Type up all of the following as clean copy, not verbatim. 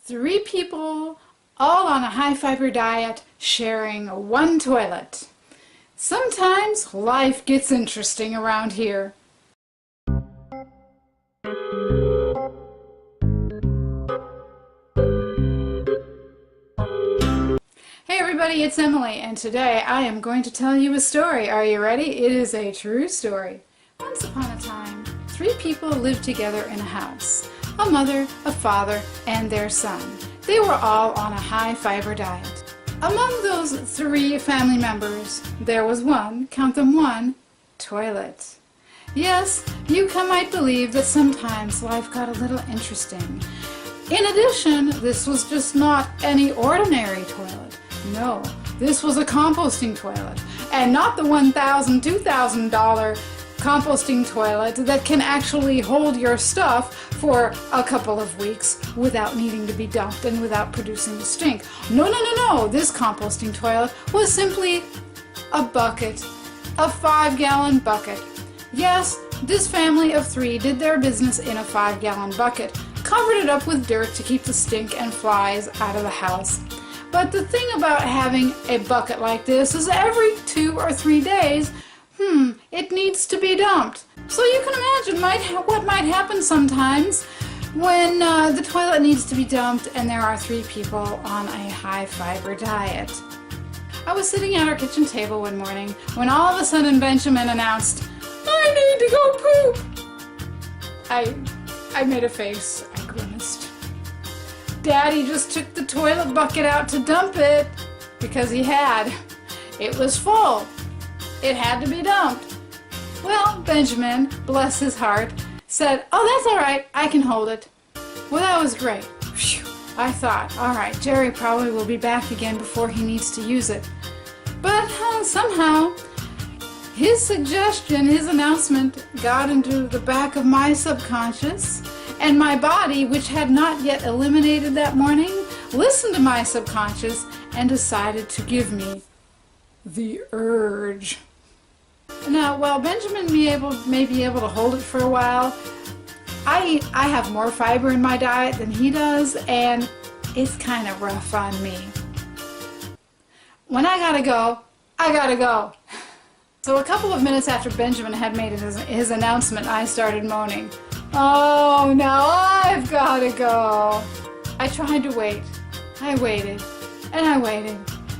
Three people, all on a high-fiber diet, sharing one toilet. Sometimes life gets interesting around here. Hey everybody, it's Emily, and today I am going to tell you a story. Are you ready? It is a true story. Once upon a time, three people lived together in a house. A mother, a father, and their son. They were all on a high-fiber diet. Among those three family members, there was one, count them one, toilet. Yes, you might believe that sometimes life got a little interesting. In addition, this was just not any ordinary toilet. No, this was a composting toilet, and not the $1,000, $2,000 composting toilet that can actually hold your stuff for a couple of weeks without needing to be dumped and without producing a stink. No. This composting toilet was simply a bucket, a 5-gallon bucket. Yes, this family of three did their business in a 5-gallon bucket, covered it up with dirt to keep the stink and flies out of the house. But the thing about having a bucket like this is every 2 or 3 days, it needs to be dumped. So you can imagine what might happen sometimes when the toilet needs to be dumped and there are three people on a high-fiber diet. I was sitting at our kitchen table one morning when all of a sudden Benjamin announced, "I need to go poop." I made a face. I grimaced. Daddy just took the toilet bucket out to dump it because he had. It was full. It had to be dumped. Well, Benjamin, bless his heart, said, "Oh, that's all right. I can hold it." Well, that was great. Phew. I thought, all right, Jerry probably will be back again before he needs to use it. But somehow, his suggestion, his announcement got into the back of my subconscious, and my body, which had not yet eliminated that morning, listened to my subconscious and decided to give me the urge. Now, while Benjamin may be able to hold it for a while, I have more fiber in my diet than he does, and it's kind of rough on me. When I gotta go, I gotta go. So a couple of minutes after Benjamin had made his announcement, I started moaning. Oh, now I've gotta go. I tried to wait. I waited, and I waited.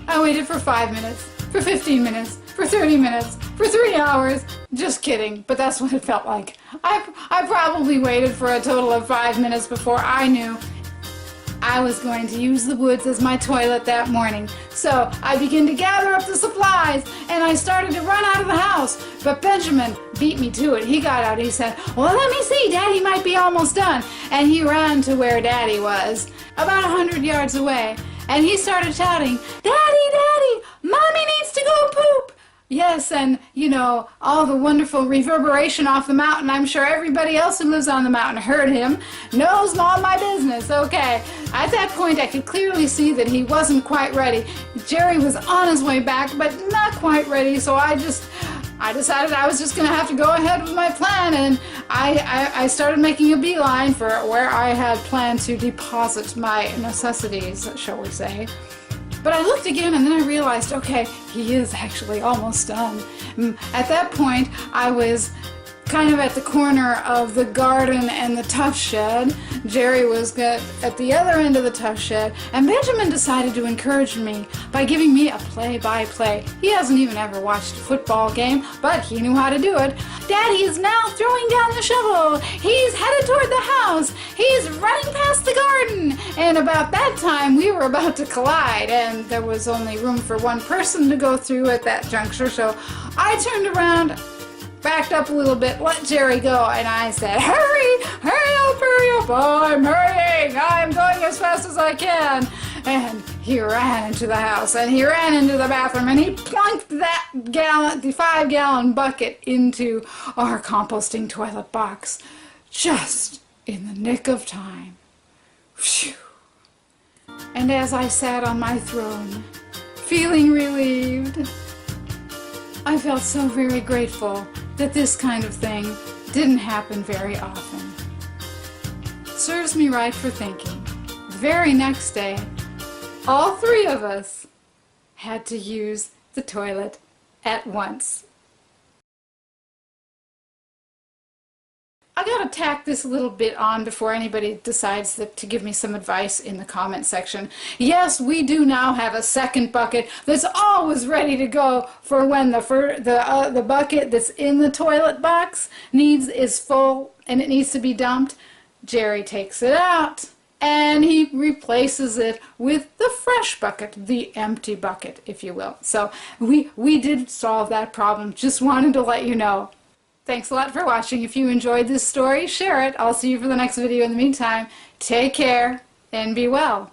I waited for 5 minutes, for 15 minutes, for 30 minutes, for 3 hours. Just kidding, but that's what it felt like. I probably waited for a total of 5 minutes before I knew I was going to use the woods as my toilet that morning. So I began to gather up the supplies and I started to run out of the house. But Benjamin beat me to it. He got out. He said, "Well, let me see. Daddy might be almost done." And he ran to where Daddy was, about 100 yards away. And he started shouting, "Daddy, Daddy, Mommy needs to go poop." Yes, and, all the wonderful reverberation off the mountain. I'm sure everybody else who lives on the mountain heard him. Knows all my business. Okay. At that point, I could clearly see that he wasn't quite ready. Jerry was on his way back, but not quite ready, so I decided I was just going to have to go ahead with my plan, and I started making a beeline for where I had planned to deposit my necessities, shall we say. But I looked again and then I realized, okay, he is actually almost done. At that point, I was kind of at the corner of the garden and the tough shed. Jerry was at the other end of the tough shed, and Benjamin decided to encourage me by giving me a play-by-play. He hasn't even ever watched a football game, but he knew how to do it. Daddy is now throwing down the shovel. He's headed toward the house. He's running past the garden. And about that time, we were about to collide, and there was only room for one person to go through at that juncture, so I turned around, backed up a little bit, let Jerry go, and I said, hurry up, I'm hurrying, I'm going as fast as I can. And he ran into the house, and he ran into the bathroom, and he plunked the 5-gallon bucket into our composting toilet box, just in the nick of time. Phew. And as I sat on my throne, feeling relieved, I felt so very grateful that this kind of thing didn't happen very often. Serves me right for thinking, the very next day, all three of us had to use the toilet at once. I gotta tack this a little bit on before anybody decides to give me some advice in the comment section. Yes, we do now have a second bucket that's always ready to go for when the bucket that's in the toilet box is full and it needs to be dumped. Jerry takes it out and he replaces it with the fresh bucket, the empty bucket, if you will. So we did solve that problem. Just wanted to let you know. Thanks a lot for watching. If you enjoyed this story, share it. I'll see you for the next video. In the meantime, take care and be well.